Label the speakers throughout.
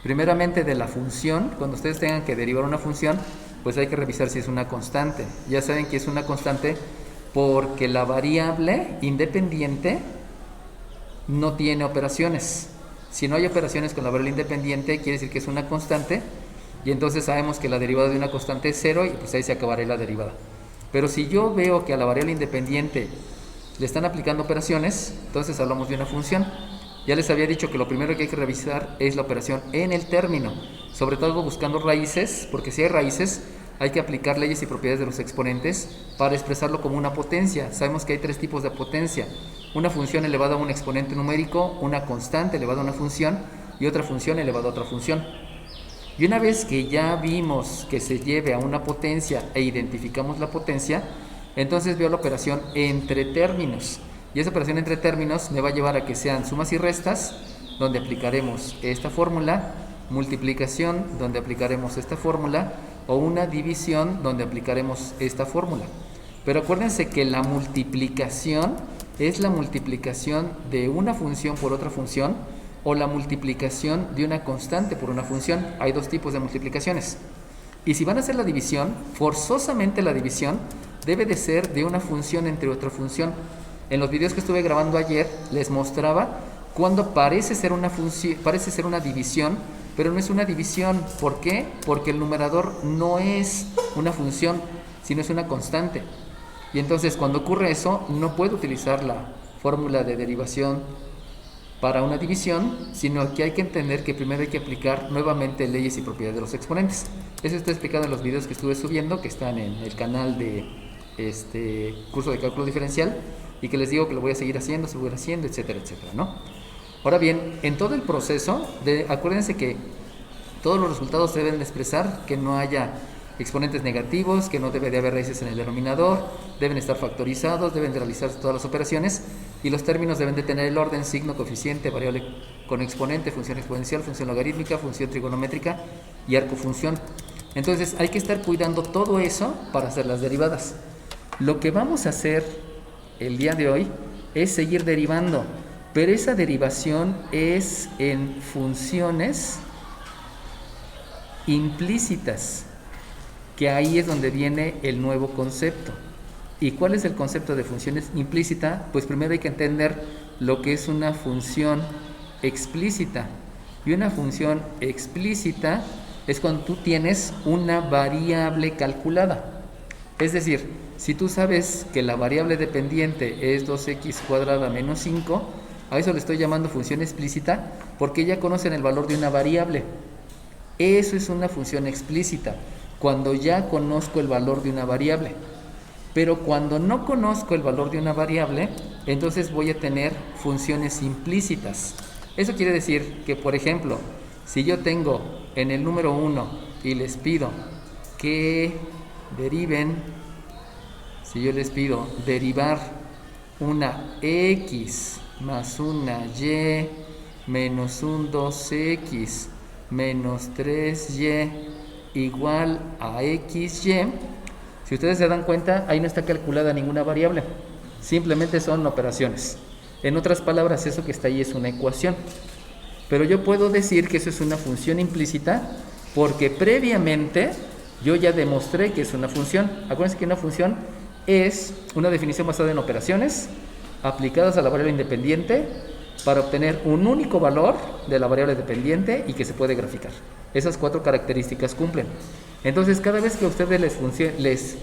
Speaker 1: Primeramente de la función, cuando ustedes tengan que derivar una función, pues hay que revisar si es una constante. Ya saben que es una constante porque la variable independiente no tiene operaciones. Si no hay operaciones con la variable independiente, quiere decir que es una constante, y entonces sabemos que la derivada de una constante es cero y pues ahí se acabará la derivada. Pero si yo veo que a la variable independiente le están aplicando operaciones, entonces hablamos de una función. Ya les había dicho que lo primero que hay que revisar es la operación en el término, sobre todo buscando raíces, porque si hay raíces hay que aplicar leyes y propiedades de los exponentes para expresarlo como una potencia. Sabemos que hay tres tipos de potencia: una función elevada a un exponente numérico, una constante elevada a una función y otra función elevada a otra función. Y una vez que ya vimos que se lleve a una potencia e identificamos la potencia, entonces veo la operación entre términos. Y esa operación entre términos me va a llevar a que sean sumas y restas, donde aplicaremos esta fórmula, multiplicación, donde aplicaremos esta fórmula, o una división, donde aplicaremos esta fórmula. Pero acuérdense que la multiplicación es la multiplicación de una función por otra función, o la multiplicación de una constante por una función. Hay dos tipos de multiplicaciones. Y si van a hacer la división, forzosamente la división debe de ser de una función entre otra función. En los videos que estuve grabando ayer les mostraba cuando parece ser una función, parece ser una división, pero no es una división. ¿Por qué? Porque el numerador no es una función, sino es una constante. Y entonces cuando ocurre eso, no puedo utilizar la fórmula de derivación para una división, sino que hay que entender que primero hay que aplicar nuevamente leyes y propiedades de los exponentes. Eso está explicado en los videos que estuve subiendo, que están en el canal de curso de cálculo diferencial, y que les digo que lo voy a seguir haciendo, etcétera, etcétera, ¿no? Ahora bien, en todo el proceso, acuérdense que todos los resultados se deben de expresar, que no haya exponentes negativos, que no debe de haber raíces en el denominador, deben estar factorizados, deben de realizarse todas las operaciones, y los términos deben de tener el orden: signo, coeficiente, variable con exponente, función exponencial, función logarítmica, función trigonométrica y arcofunción. Entonces hay que estar cuidando todo eso para hacer las derivadas. Lo que vamos a hacer el día de hoy es seguir derivando, pero esa derivación es en funciones implícitas, que ahí es donde viene el nuevo concepto. ¿Y cuál es el concepto de funciones implícita? Pues primero hay que entender lo que es una función explícita. Y una función explícita es cuando tú tienes una variable calculada. Es decir, si tú sabes que la variable dependiente es 2x cuadrada menos 5, a eso le estoy llamando función explícita, porque ya conocen el valor de una variable. Eso es una función explícita, cuando ya conozco el valor de una variable. Pero cuando no conozco el valor de una variable, entonces voy a tener funciones implícitas. Eso quiere decir que, por ejemplo, si yo tengo en el número 1 y les pido que deriven, si yo les pido derivar una x más una y menos un 2x menos 3y igual a xy, si ustedes se dan cuenta, ahí no está calculada ninguna variable, simplemente son operaciones. En otras palabras, eso que está ahí es una ecuación. Pero yo puedo decir que eso es una función implícita porque previamente yo ya demostré que es una función. Acuérdense que una función es una definición basada en operaciones aplicadas a la variable independiente para obtener un único valor de la variable dependiente y que se puede graficar. Esas 4 características cumplen. Entonces, cada vez que ustedes les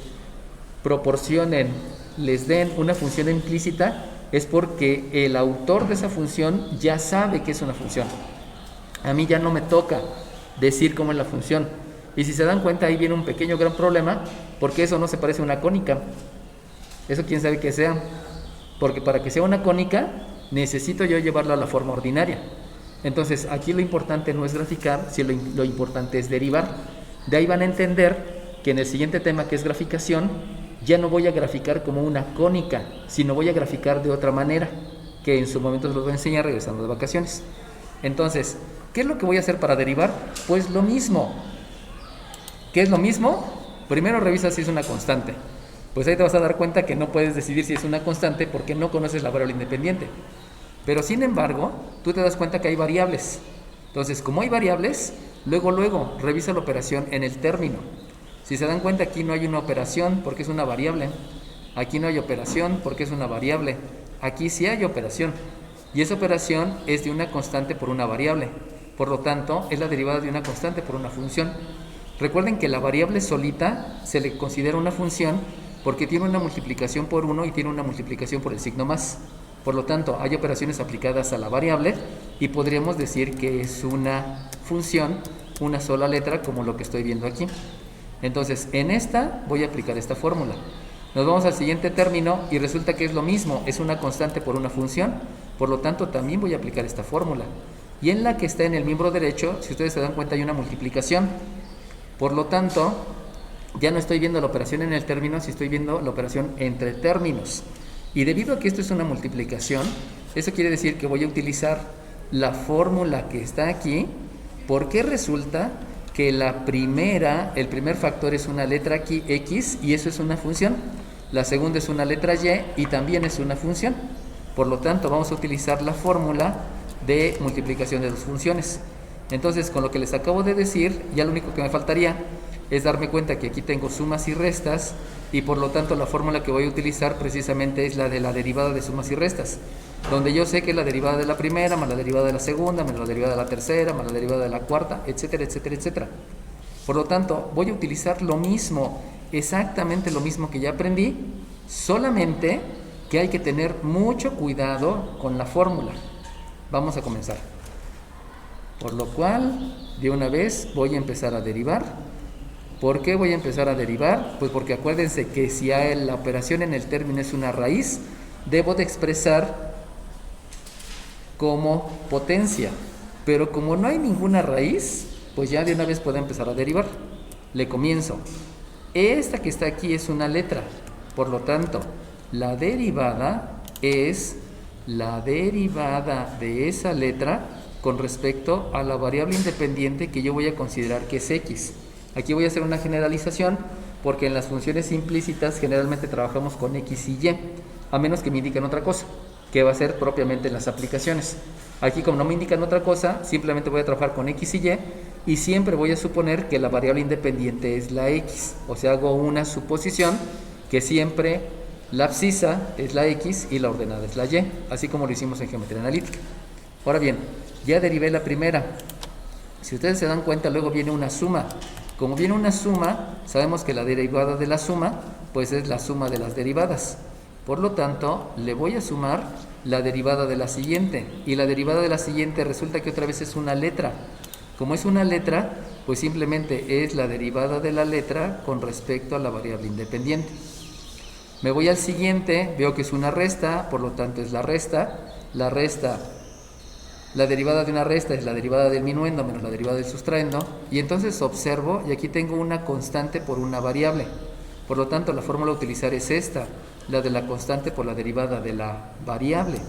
Speaker 1: proporcionen, les den una función implícita, es porque el autor de esa función ya sabe que es una función. A mí ya no me toca decir cómo es la función. Y si se dan cuenta, ahí viene un pequeño gran problema, porque eso no se parece a una cónica. Eso quién sabe qué sea. Porque para que sea una cónica, necesito yo llevarla a la forma ordinaria. Entonces, aquí lo importante no es graficar, sino lo importante es derivar. De ahí van a entender que en el siguiente tema, que es graficación, ya no voy a graficar como una cónica, sino voy a graficar de otra manera, que en su momento les voy a enseñar regresando de vacaciones. Entonces, ¿qué es lo que voy a hacer para derivar? Pues lo mismo. ¿Qué es lo mismo? Primero revisa si es una constante. Pues ahí te vas a dar cuenta que no puedes decidir si es una constante porque no conoces la variable independiente. Pero sin embargo, tú te das cuenta que hay variables. Entonces, como hay variables, luego revisa la operación en el término. Si se dan cuenta, aquí no hay una operación porque es una variable. Aquí no hay operación porque es una variable. Aquí sí hay operación. Y esa operación es de una constante por una variable. Por lo tanto, es la derivada de una constante por una función. Recuerden que la variable solita se le considera una función porque tiene una multiplicación por 1 y tiene una multiplicación por el signo más. Por lo tanto, hay operaciones aplicadas a la variable y podríamos decir que es una función, una sola letra, como lo que estoy viendo aquí. Entonces, en esta voy a aplicar esta fórmula. Nos vamos al siguiente término y resulta que es lo mismo, es una constante por una función, por lo tanto también voy a aplicar esta fórmula. Y en la que está en el miembro derecho, si ustedes se dan cuenta, hay una multiplicación. Por lo tanto, ya no estoy viendo la operación en el término, sino estoy viendo la operación entre términos. Y debido a que esto es una multiplicación, eso quiere decir que voy a utilizar la fórmula que está aquí, porque resulta que el primer factor es una letra aquí, x, y eso es una función. La segunda es una letra y también es una función. Por lo tanto, vamos a utilizar la fórmula de multiplicación de dos funciones. Entonces, con lo que les acabo de decir, ya lo único que me faltaría es darme cuenta que aquí tengo sumas y restas, y por lo tanto la fórmula que voy a utilizar precisamente es la de la derivada de sumas y restas, donde yo sé que es la derivada de la primera, más la derivada de la segunda, más la derivada de la tercera, más la derivada de la cuarta, etcétera, etcétera, etcétera. Por lo tanto, voy a utilizar lo mismo, exactamente lo mismo que ya aprendí, solamente que hay que tener mucho cuidado con la fórmula. Vamos a comenzar. Por lo cual, de una vez voy a empezar a derivar. ¿Por qué voy a empezar a derivar? Pues porque acuérdense que si la operación en el término es una raíz, debo de expresar como potencia. Pero como no hay ninguna raíz, pues ya de una vez puedo empezar a derivar. Le comienzo. Esta que está aquí es una letra. Por lo tanto, la derivada es la derivada de esa letra con respecto a la variable independiente que yo voy a considerar que es x. Aquí voy a hacer una generalización porque en las funciones implícitas generalmente trabajamos con x y y, a menos que me indiquen otra cosa, que va a ser propiamente en las aplicaciones. Aquí, como no me indican otra cosa, simplemente voy a trabajar con x y siempre voy a suponer que la variable independiente es la x. O sea, hago una suposición que siempre la abscisa es la x y la ordenada es la y, así como lo hicimos en geometría analítica. Ahora bien, ya derivé la primera. Si ustedes se dan cuenta, luego viene una suma. Como viene una suma, sabemos que la derivada de la suma, pues es la suma de las derivadas. Por lo tanto, le voy a sumar la derivada de la siguiente. Y la derivada de la siguiente resulta que otra vez es una letra. Como es una letra, pues simplemente es la derivada de la letra con respecto a la variable independiente. Me voy al siguiente, veo que es una resta, por lo tanto es la resta. La derivada de una resta es la derivada del minuendo menos la derivada del sustraendo, y entonces observo y aquí tengo una constante por una variable. Por lo tanto, la fórmula a utilizar es esta, la de la constante por la derivada de la variable.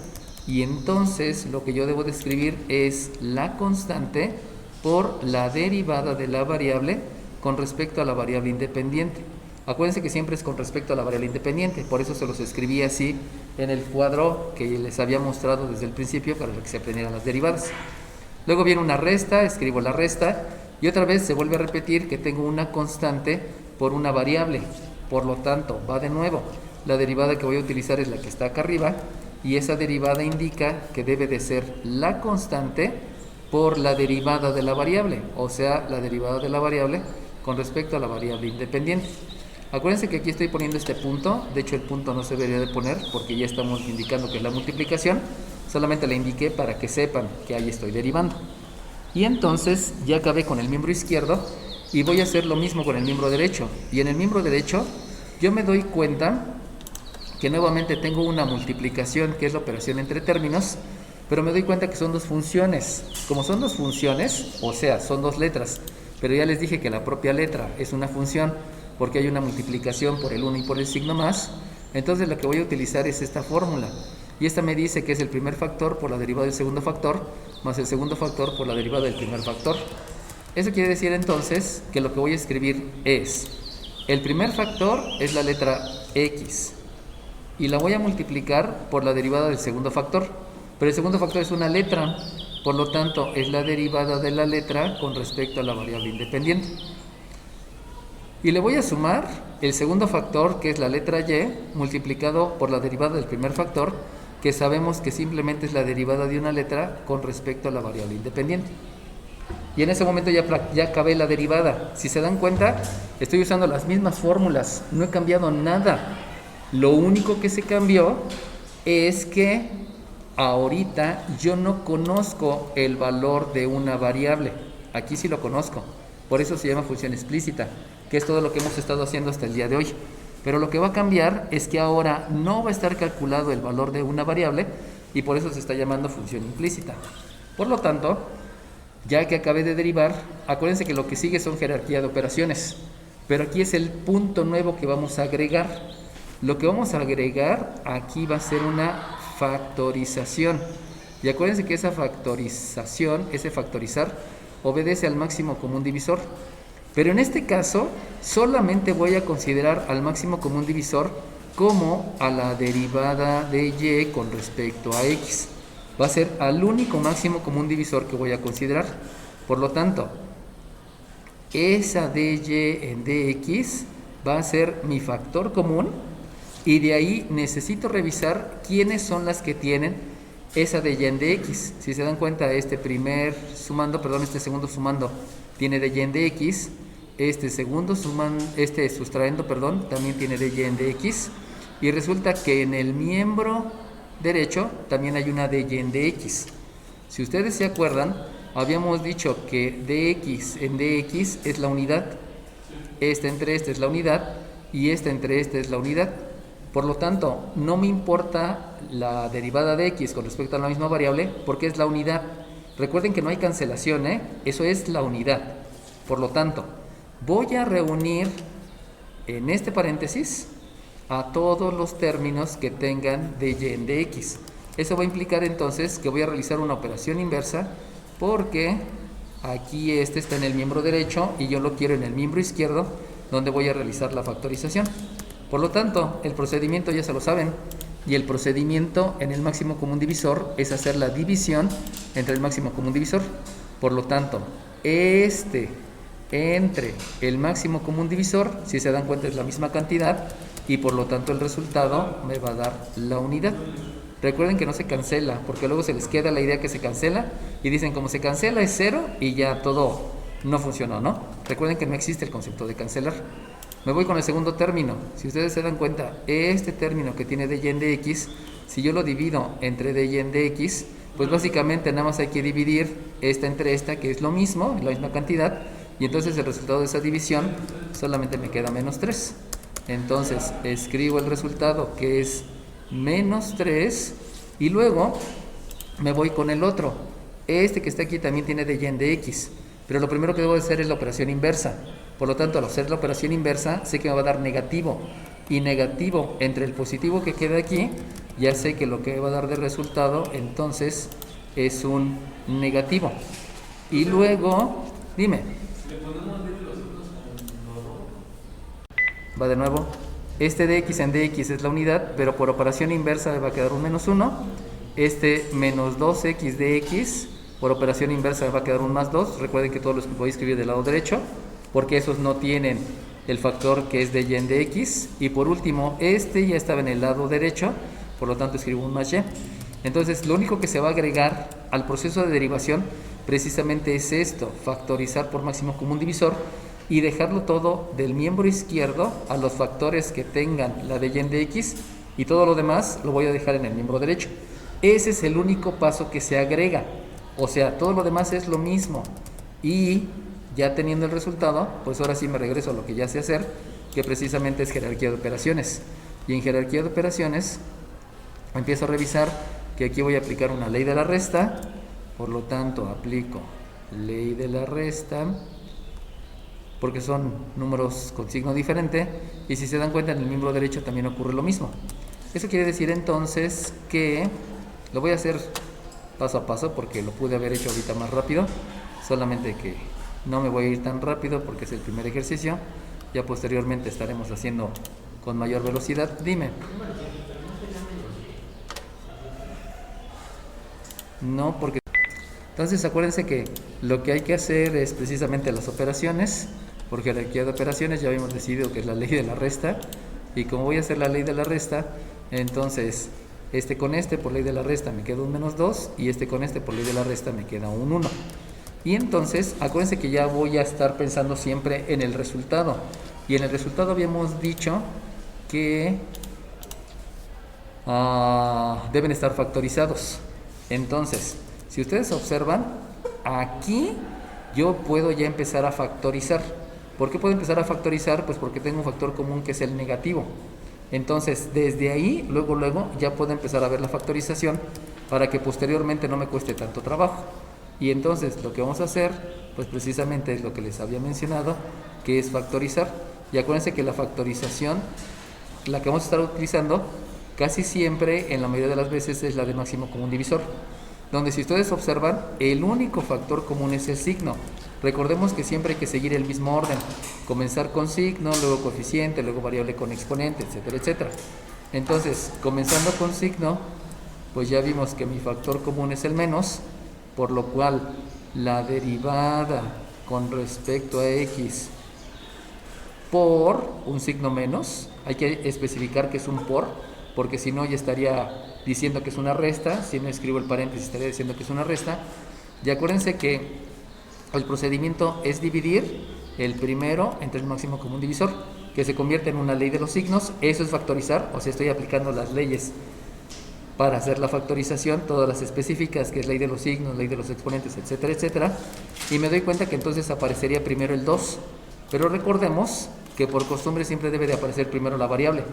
Speaker 1: Y entonces lo que yo debo de escribir es la constante por la derivada de la variable con respecto a la variable independiente. Acuérdense que siempre es con respecto a la variable independiente, por eso se los escribí así en el cuadro que les había mostrado desde el principio para que se aprendieran las derivadas. Luego viene una resta, escribo la resta y otra vez se vuelve a repetir que tengo una constante por una variable. Por lo tanto, va de nuevo. La derivada que voy a utilizar es la que está acá arriba y esa derivada indica que debe de ser la constante por la derivada de la variable, o sea, la derivada de la variable con respecto a la variable independiente. Acuérdense que aquí estoy poniendo este punto, de hecho el punto no se debería de poner porque ya estamos indicando que es la multiplicación, solamente le indiqué para que sepan que ahí estoy derivando. Y entonces ya acabé con el miembro izquierdo y voy a hacer lo mismo con el miembro derecho. Y en el miembro derecho yo me doy cuenta que nuevamente tengo una multiplicación que es la operación entre términos, pero me doy cuenta que son dos funciones. Como son dos funciones, o sea, son dos letras, pero ya les dije que la propia letra es una función, porque hay una multiplicación por el 1 y por el signo más, entonces lo que voy a utilizar es esta fórmula. Y esta me dice que es el primer factor por la derivada del segundo factor, más el segundo factor por la derivada del primer factor. Eso quiere decir entonces que lo que voy a escribir es, el primer factor es la letra x, y la voy a multiplicar por la derivada del segundo factor. Pero el segundo factor es una letra, Por lo tanto, es la derivada de la letra con respecto a la variable independiente. Y le voy a sumar el segundo factor, que es la letra y, multiplicado por la derivada del primer factor, que sabemos que simplemente es la derivada de una letra con respecto a la variable independiente. Y en ese momento ya acabé la derivada. Si se dan cuenta, estoy usando las mismas fórmulas, no he cambiado nada. Lo único que se cambió es que ahorita yo no conozco el valor de una variable. Aquí sí lo conozco. Por eso se llama función explícita, que es todo lo que hemos estado haciendo hasta el día de hoy. Pero lo que va a cambiar es que ahora no va a estar calculado el valor de una variable y por eso se está llamando función implícita. Por lo tanto, ya que acabé de derivar, acuérdense que lo que sigue son jerarquía de operaciones. Pero aquí es el punto nuevo que vamos a agregar. Lo que vamos a agregar aquí va a ser una factorización. Y acuérdense que esa factorización, ese factorizar, obedece al máximo común divisor. Pero en este caso, solamente voy a considerar al máximo común divisor como a la derivada de y con respecto a x. Va a ser al único máximo común divisor que voy a considerar. Por lo tanto, esa dy en dx va a ser mi factor común y de ahí necesito revisar quiénes son las que tienen esa dy en dx. Si se dan cuenta, este segundo sumando tiene dy en dx, este sustrayendo, también tiene dy en dx, y resulta que en el miembro derecho también hay una dy en dx. Si ustedes se acuerdan, habíamos dicho que dx en dx es la unidad, esta entre esta es la unidad y esta entre esta es la unidad. Por lo tanto, no me importa la derivada de x con respecto a la misma variable porque es la unidad. Recuerden que no hay cancelación, eso es la unidad. Por lo tanto, voy a reunir en este paréntesis a todos los términos que tengan dy en dx. Eso va a implicar entonces que voy a realizar una operación inversa porque aquí este está en el miembro derecho y yo lo quiero en el miembro izquierdo, donde voy a realizar la factorización. Por lo tanto, el procedimiento ya se lo saben, y el procedimiento en el máximo común divisor es hacer la división entre el máximo común divisor. Por lo tanto, entre el máximo común divisor, si se dan cuenta, es la misma cantidad y por lo tanto el resultado me va a dar la unidad. Recuerden que no se cancela, porque luego se les queda la idea que se cancela y dicen como se cancela es 0 y ya todo no funcionó, ¿no? Recuerden que no existe el concepto de cancelar. Me voy con el segundo término. Si ustedes se dan cuenta, este término que tiene dy en dx, si yo lo divido entre dy en dx, pues básicamente nada más hay que dividir esta entre esta, que es lo mismo, la misma cantidad, y entonces el resultado de esa división solamente me queda menos 3. Entonces escribo el resultado, que es menos 3, y luego me voy con el otro. Este que está aquí también tiene dy en dx, pero lo primero que debo hacer es la operación inversa. Por lo tanto, al hacer la operación inversa, sé que me va a dar negativo. Y negativo entre el positivo que queda aquí, ya sé que lo que me va a dar de resultado, entonces, es un negativo. Y luego, dime. Va de nuevo. Este dx en dx es la unidad, pero por operación inversa me va a quedar un menos 1. Este menos 2x dx, por operación inversa me va a quedar un más 2. Recuerden que todos los voy a escribir del lado derecho, porque esos no tienen el factor que es dy en dx. Y por último, este ya estaba en el lado derecho, por lo tanto escribo un más y. Entonces, lo único que se va a agregar al proceso de derivación precisamente es esto, factorizar por máximo común divisor y dejarlo todo del miembro izquierdo a los factores que tengan la dy en dx, y todo lo demás lo voy a dejar en el miembro derecho. Ese es el único paso que se agrega, o sea, todo lo demás es lo mismo. Y ya teniendo el resultado, pues ahora sí me regreso a lo que ya sé hacer, que precisamente es jerarquía de operaciones. Y en jerarquía de operaciones empiezo a revisar que aquí voy a aplicar una ley de la resta, por lo tanto aplico ley de la resta, porque son números con signo diferente, y si se dan cuenta en el miembro derecho también ocurre lo mismo. Eso quiere decir entonces que lo voy a hacer paso a paso porque lo pude haber hecho ahorita más rápido, solamente que no me voy a ir tan rápido porque es el primer ejercicio, ya posteriormente estaremos haciendo con mayor velocidad. Dime. No, porque Entonces acuérdense que lo que hay que hacer es precisamente las operaciones, por jerarquía de operaciones ya habíamos decidido que es la ley de la resta, y como voy a hacer la ley de la resta, entonces este con este por ley de la resta me queda un -2 y este con este por ley de la resta me queda un 1. Y entonces acuérdense que ya voy a estar pensando siempre en el resultado, y en el resultado habíamos dicho que deben estar factorizados. Entonces, si ustedes observan, aquí yo puedo ya empezar a factorizar. ¿Por qué puedo empezar a factorizar? Pues porque tengo un factor común que es el negativo. Entonces, desde ahí, luego ya puedo empezar a ver la factorización para que posteriormente no me cueste tanto trabajo. Y entonces, lo que vamos a hacer, pues precisamente es lo que les había mencionado, que es factorizar. Y acuérdense que la factorización, la que vamos a estar utilizando, casi siempre, en la mayoría de las veces, es la de máximo común divisor, donde si ustedes observan, el único factor común es el signo. Recordemos que siempre hay que seguir el mismo orden, comenzar con signo, luego coeficiente, luego variable con exponente, etcétera, etcétera. Entonces, comenzando con signo, pues ya vimos que mi factor común es el menos, por lo cual la derivada con respecto a x por un signo menos, hay que especificar que es un por, porque si no ya estaría diciendo que es una resta. Si no escribo el paréntesis estaría diciendo que es una resta. Y acuérdense que el procedimiento es dividir el primero entre el máximo común divisor, que se convierte en una ley de los signos. Eso es factorizar, o sea, estoy aplicando las leyes para hacer la factorización, todas las específicas, que es ley de los signos, ley de los exponentes, etcétera, etcétera. Y me doy cuenta que entonces aparecería primero el 2. Pero recordemos que por costumbre siempre debe de aparecer primero la variable.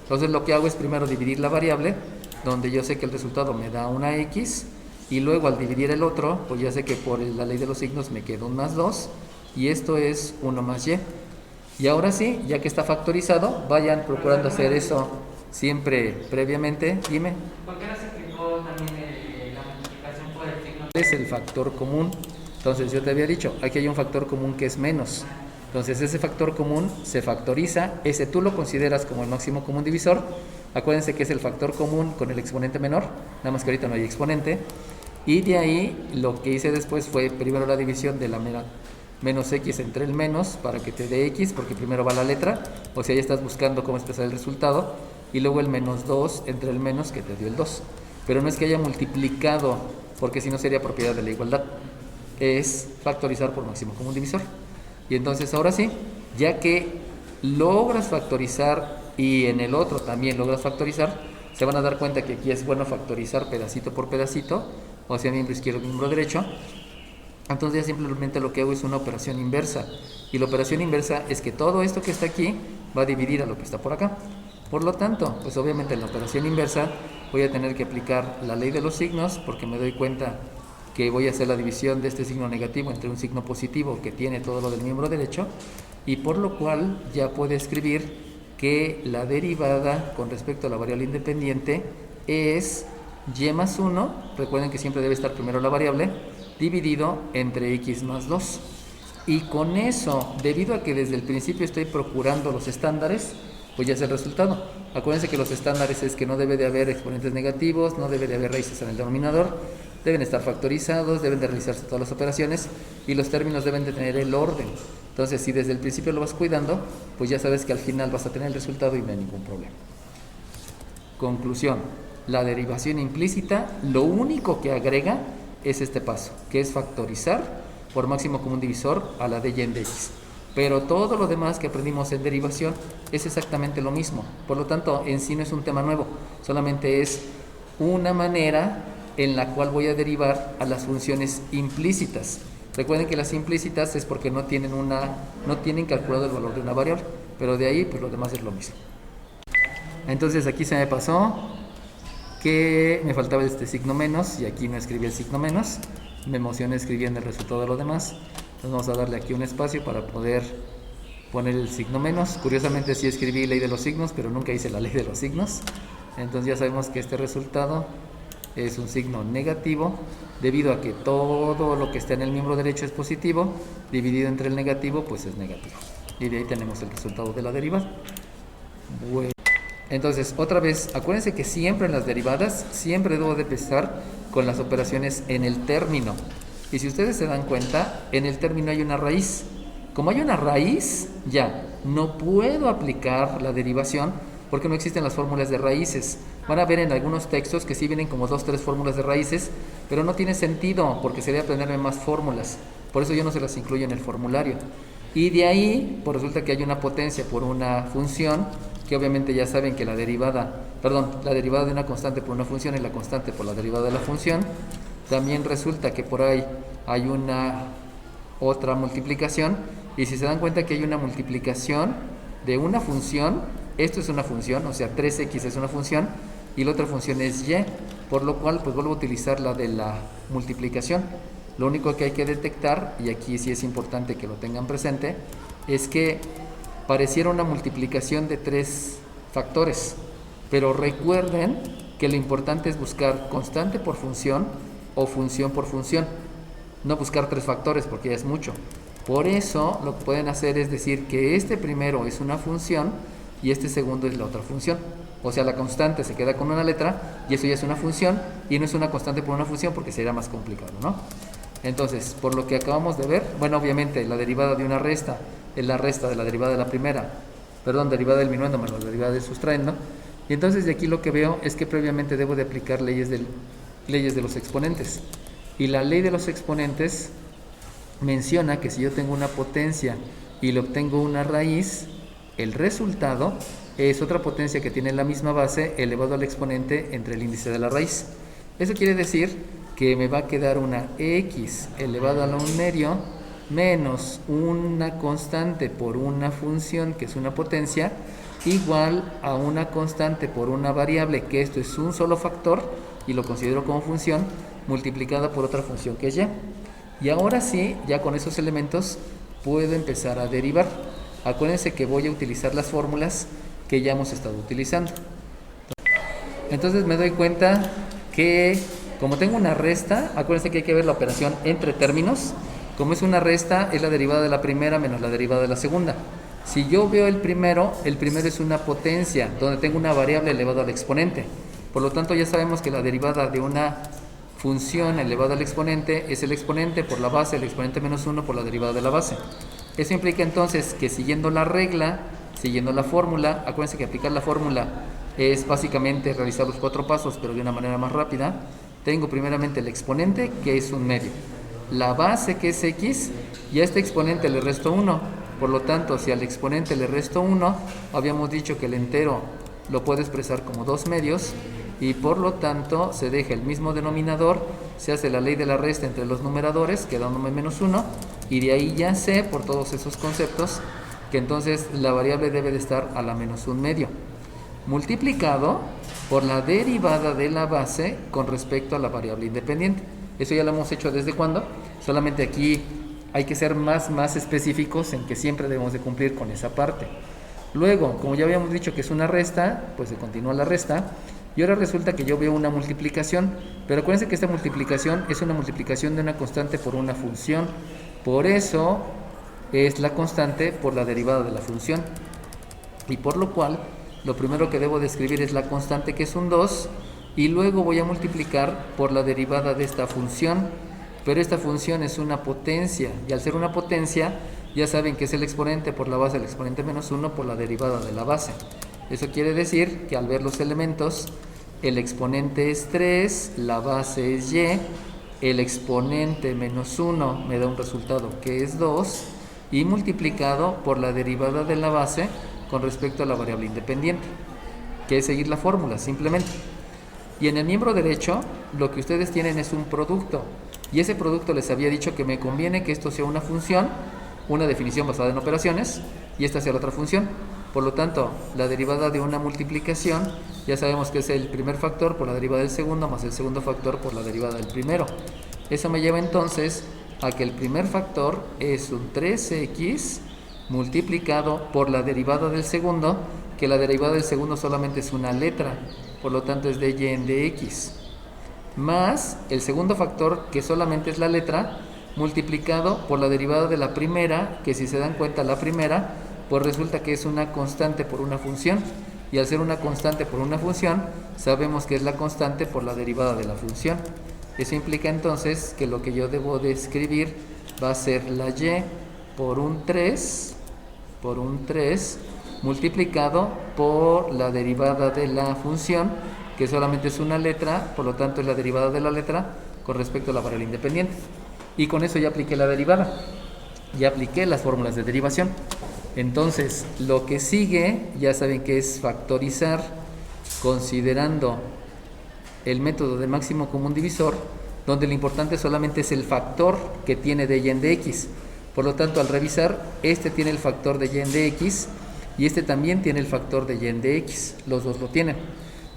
Speaker 1: Entonces lo que hago es primero dividir la variable, donde yo sé que el resultado me da una x, y luego al dividir el otro, pues ya sé que por la ley de los signos me queda un +2, y esto es 1 más y. Y ahora sí, ya que está factorizado, vayan procurando hacer eso siempre previamente. Dime.
Speaker 2: ¿Por qué no se aplicó también la multiplicación por el signo?
Speaker 1: Es el factor común. Entonces yo te había dicho, aquí hay un factor común que es menos. Entonces ese factor común se factoriza, ese tú lo consideras como el máximo común divisor. Acuérdense que es el factor común con el exponente menor, nada más que ahorita no hay exponente. Y de ahí lo que hice después fue primero la división de la menos x entre el menos para que te dé x, porque primero va la letra, o sea ya estás buscando cómo expresar el resultado, y luego el -2 entre el menos que te dio el 2. Pero no es que haya multiplicado, porque si no sería propiedad de la igualdad, es factorizar por máximo común divisor. Y entonces ahora sí, ya que logras factorizar y en el otro también logras factorizar, se van a dar cuenta que aquí es bueno factorizar pedacito por pedacito, o sea, miembro izquierdo, miembro derecho. Entonces ya simplemente lo que hago es una operación inversa, y la operación inversa es que todo esto que está aquí va a dividir a lo que está por acá. Por lo tanto, pues obviamente en la operación inversa voy a tener que aplicar la ley de los signos, porque me doy cuenta que voy a hacer la división de este signo negativo entre un signo positivo que tiene todo lo del miembro derecho, y por lo cual ya puedo escribir que la derivada con respecto a la variable independiente es y más 1, recuerden que siempre debe estar primero la variable, dividido entre x más 2. Y con eso, debido a que desde el principio estoy procurando los estándares, pues ya es el resultado. Acuérdense que los estándares es que no debe de haber exponentes negativos, no debe de haber raíces en el denominador, deben estar factorizados, deben de realizarse todas las operaciones, y los términos deben de tener el orden. Entonces, si desde el principio lo vas cuidando, pues ya sabes que al final vas a tener el resultado y no hay ningún problema. Conclusión: la derivación implícita lo único que agrega es este paso, que es factorizar por máximo común divisor a la de y en de x. Pero todo lo demás que aprendimos en derivación es exactamente lo mismo. Por lo tanto, en sí no es un tema nuevo, solamente es una manera en la cual voy a derivar a las funciones implícitas. Recuerden que las implícitas es porque no tienen calculado el valor de una variable, pero de ahí pues lo demás es lo mismo. Entonces aquí se me pasó que me faltaba este signo menos, y aquí no escribí el signo menos, me emocioné escribiendo el resultado de lo demás. Entonces vamos a darle aquí un espacio para poder poner el signo menos. Curiosamente sí escribí ley de los signos, pero nunca hice la ley de los signos. Entonces ya sabemos que este resultado es un signo negativo, debido a que todo lo que está en el miembro derecho es positivo, dividido entre el negativo pues es negativo, y de ahí tenemos el resultado de la derivada. Bueno, entonces otra vez, acuérdense que siempre en las derivadas siempre debo de empezar con las operaciones en el término. Y si ustedes se dan cuenta, en el término hay una raíz. Como hay una raíz, ya no puedo aplicar la derivación porque no existen las fórmulas de raíces. Van a ver en algunos textos que sí vienen como 2, 3 fórmulas de raíces, pero no tiene sentido porque sería aprenderme más fórmulas. Por eso yo no se las incluyo en el formulario. Y de ahí, pues resulta que hay una potencia por una función, que obviamente ya saben que la derivada de una constante por una función es la constante por la derivada de la función. También resulta que por ahí hay una otra multiplicación, y si se dan cuenta que hay una multiplicación de una función, esto es una función, o sea 3x es una función y la otra función es y, por lo cual pues vuelvo a utilizar la de la multiplicación. Lo único que hay que detectar, y aquí sí es importante que lo tengan presente, es que pareciera una multiplicación de 3 factores, pero recuerden que lo importante es buscar constante por función o función por función, no buscar 3 factores porque ya es mucho. Por eso lo que pueden hacer es decir que este primero es una función y este segundo es la otra función. O sea, la constante se queda con una letra y eso ya es una función y no es una constante por una función porque sería más complicado, ¿no? Entonces, por lo que acabamos de ver, bueno, obviamente la derivada de una resta es la resta de la derivada de la primera, derivada del minuendo más la derivada del sustraendo. Y entonces de aquí lo que veo es que previamente debo de aplicar leyes de los exponentes. Y la ley de los exponentes menciona que si yo tengo una potencia y le obtengo una raíz, el resultado es otra potencia que tiene la misma base elevado al exponente entre el índice de la raíz. Eso quiere decir que me va a quedar una x elevado a un medio menos una constante por una función que es una potencia igual a una constante por una variable, que esto es un solo factor y lo considero como función, multiplicada por otra función que es y. Y ahora sí, ya con esos elementos puedo empezar a derivar. Acuérdense que voy a utilizar las fórmulas que ya hemos estado utilizando. Entonces me doy cuenta que como tengo una resta, acuérdense que hay que ver la operación entre términos. Como es una resta, es la derivada de la primera menos la derivada de la segunda. Si yo veo el primero es una potencia, donde tengo una variable elevada al exponente. Por lo tanto, ya sabemos que la derivada de una función elevada al exponente es el exponente por la base, el exponente menos 1 por la derivada de la base. Eso implica entonces que siguiendo la regla, siguiendo la fórmula, acuérdense que aplicar la fórmula es básicamente realizar los 4 pasos, pero de una manera más rápida. Tengo primeramente el exponente, que es un medio, la base, que es x, y a este exponente le resto 1. Por lo tanto, si al exponente le resto 1, habíamos dicho que el entero lo puedo expresar como 2 medios, y por lo tanto se deja el mismo denominador, se hace la ley de la resta entre los numeradores, quedándome menos 1, y de ahí ya sé, por todos esos conceptos, que entonces la variable debe de estar a la menos 1 medio, multiplicado por la derivada de la base con respecto a la variable independiente. Eso ya lo hemos hecho desde cuándo, solamente aquí hay que ser más específicos en que siempre debemos de cumplir con esa parte. Luego, como ya habíamos dicho que es una resta, pues se continúa la resta, y ahora resulta que yo veo una multiplicación, pero acuérdense que esta multiplicación es una multiplicación de una constante por una función, por eso es la constante por la derivada de la función, y por lo cual lo primero que debo de escribir es la constante, que es un 2, y luego voy a multiplicar por la derivada de esta función, pero esta función es una potencia, y al ser una potencia ya saben que es el exponente por la base, el exponente menos 1 por la derivada de la base. Eso quiere decir que al ver los elementos, el exponente es 3, la base es y, el exponente menos 1 me da un resultado que es 2, y multiplicado por la derivada de la base con respecto a la variable independiente, que es seguir la fórmula simplemente. Y en el miembro derecho lo que ustedes tienen es un producto, y ese producto les había dicho que me conviene que esto sea una función, una definición basada en operaciones, y esta sea la otra función. Por lo tanto, la derivada de una multiplicación ya sabemos que es el primer factor por la derivada del segundo más el segundo factor por la derivada del primero. Eso me lleva entonces a que el primer factor es un 3x multiplicado por la derivada del segundo, que la derivada del segundo solamente es una letra, por lo tanto es de y en dx, más el segundo factor, que solamente es la letra, multiplicado por la derivada de la primera, que si se dan cuenta la primera, pues resulta que es una constante por una función, y al ser una constante por una función, sabemos que es la constante por la derivada de la función. Eso implica entonces que lo que yo debo de escribir va a ser la y por un 3 multiplicado por la derivada de la función, que solamente es una letra, por lo tanto es la derivada de la letra con respecto a la variable independiente. Y con eso ya apliqué la derivada, ya apliqué las fórmulas de derivación. Entonces, lo que sigue, ya saben que es factorizar considerando el método de máximo común divisor, donde lo importante solamente es el factor que tiene de y en de x. Por lo tanto, al revisar, este tiene el factor de y en de x y este también tiene el factor de y en de x. Los dos lo tienen.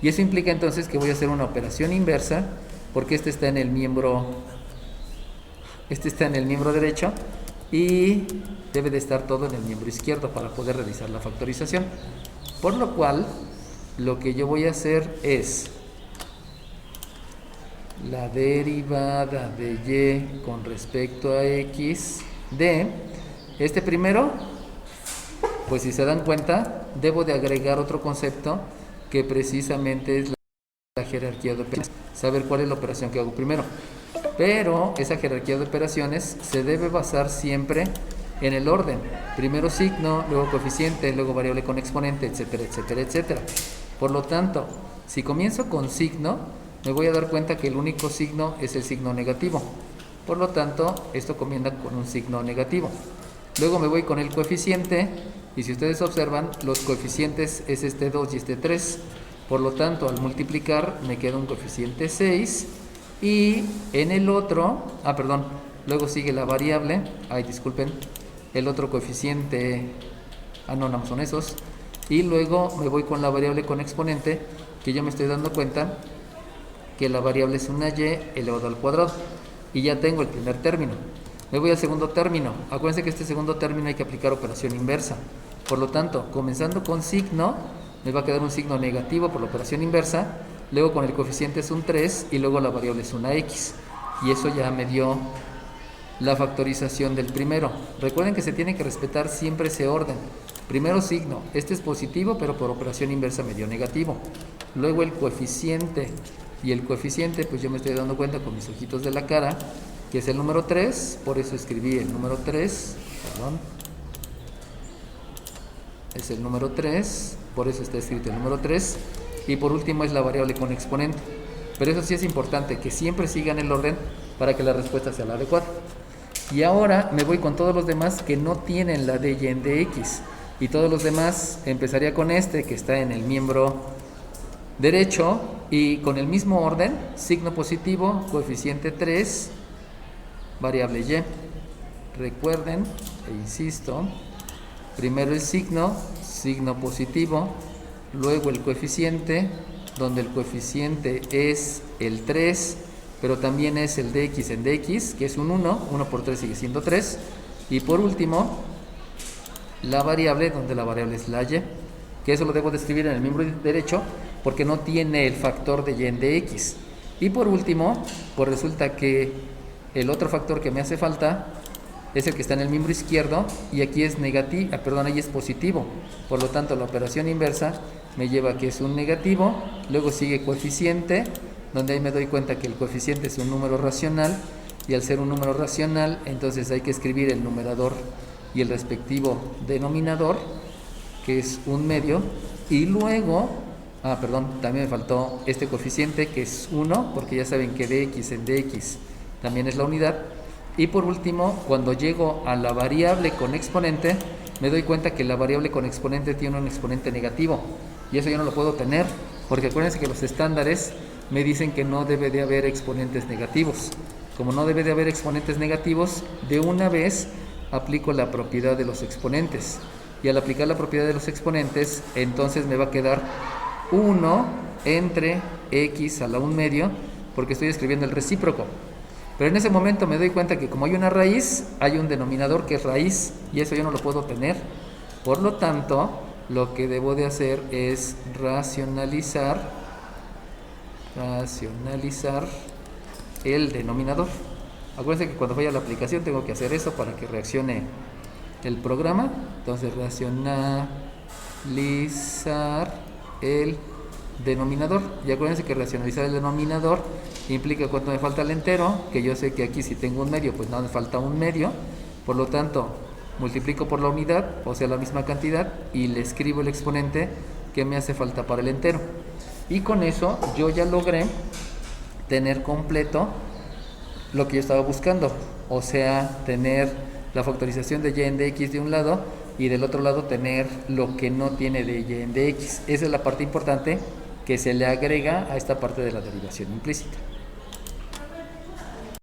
Speaker 1: Y eso implica entonces que voy a hacer una operación inversa, porque este está en el miembro derecho y debe de estar todo en el miembro izquierdo para poder realizar la factorización. Por lo cual, lo que yo voy a hacer es la derivada de y con respecto a x de este primero, pues si se dan cuenta, debo de agregar otro concepto que precisamente es la jerarquía de operaciones, saber cuál es la operación que hago primero. Pero esa jerarquía de operaciones se debe basar siempre en el orden. Primero signo, luego coeficiente, luego variable con exponente, etcétera, etcétera, etcétera. Por lo tanto, si comienzo con signo, me voy a dar cuenta que el único signo es el signo negativo. Por lo tanto, esto comienza con un signo negativo. Luego me voy con el coeficiente, y si ustedes observan, los coeficientes es este 2 y este 3. Por lo tanto, al multiplicar me queda un coeficiente 6. Y en el otro, luego sigue la variable, disculpen, el otro coeficiente, nada más son esos. Y luego me voy con la variable con exponente, que yo me estoy dando cuenta que la variable es una y elevado al cuadrado. Y ya tengo el primer término. Me voy al segundo término. Acuérdense que este segundo término hay que aplicar operación inversa. Por lo tanto, comenzando con signo, me va a quedar un signo negativo por la operación inversa. Luego con el coeficiente es un 3 y luego la variable es una x. Y eso ya me dio la factorización del primero. Recuerden que se tiene que respetar siempre ese orden. Primero signo, este es positivo, pero por operación inversa me dio negativo. Luego el coeficiente, y el coeficiente, pues yo me estoy dando cuenta con mis ojitos de la cara, que es el número 3, por eso escribí el número 3, es el número 3, por eso está escrito el número 3, y por último es la variable con exponente. Pero eso sí es importante, que siempre sigan el orden para que la respuesta sea la adecuada. Y ahora me voy con todos los demás que no tienen la de y en de x. Y todos los demás, empezaría con este que está en el miembro derecho y con el mismo orden, signo positivo, coeficiente 3, variable y. Recuerden, insisto, primero el signo positivo, luego el coeficiente, donde el coeficiente es el 3, pero también es el dx en dx, que es un 1 por 3 sigue siendo 3, y por último, la variable, donde la variable es la y, que eso lo debo de escribir en el miembro derecho, porque no tiene el factor de y en dx. Y por último, pues resulta que el otro factor que me hace falta es el que está en el miembro izquierdo, y aquí es negativo, ahí es positivo. Por lo tanto, la operación inversa me lleva a que es un negativo, luego sigue coeficiente, donde ahí me doy cuenta que el coeficiente es un número racional, y al ser un número racional, entonces hay que escribir el numerador y el respectivo denominador, que es un medio, y luego, también me faltó este coeficiente, que es 1, porque ya saben que dx en dx también es la unidad. Y por último, cuando llego a la variable con exponente, me doy cuenta que la variable con exponente tiene un exponente negativo, y eso yo no lo puedo tener, porque acuérdense que los estándares me dicen que no debe de haber exponentes negativos. Como no debe de haber exponentes negativos, de una vez aplico la propiedad de los exponentes, y al aplicar la propiedad de los exponentes, entonces me va a quedar 1 entre x a la 1 medio, porque estoy escribiendo el recíproco. Pero en ese momento me doy cuenta que como hay una raíz, hay un denominador que es raíz, y eso yo no lo puedo tener. Por lo tanto, lo que debo de hacer es racionalizar el denominador. Acuérdense que cuando vaya a la aplicación tengo que hacer eso para que reaccione el programa. Entonces, racionalizar el denominador. Y acuérdense que racionalizar el denominador implica cuánto me falta el entero, que yo sé que aquí si tengo un medio, pues no me falta un medio. Por lo tanto, multiplico por la unidad, o sea, la misma cantidad, y le escribo el exponente que me hace falta para el entero. Y con eso yo ya logré tener completo lo que yo estaba buscando, o sea, tener la factorización de y en dx de un lado y del otro lado tener lo que no tiene de y en dx. Esa es la parte importante que se le agrega a esta parte de la derivación implícita.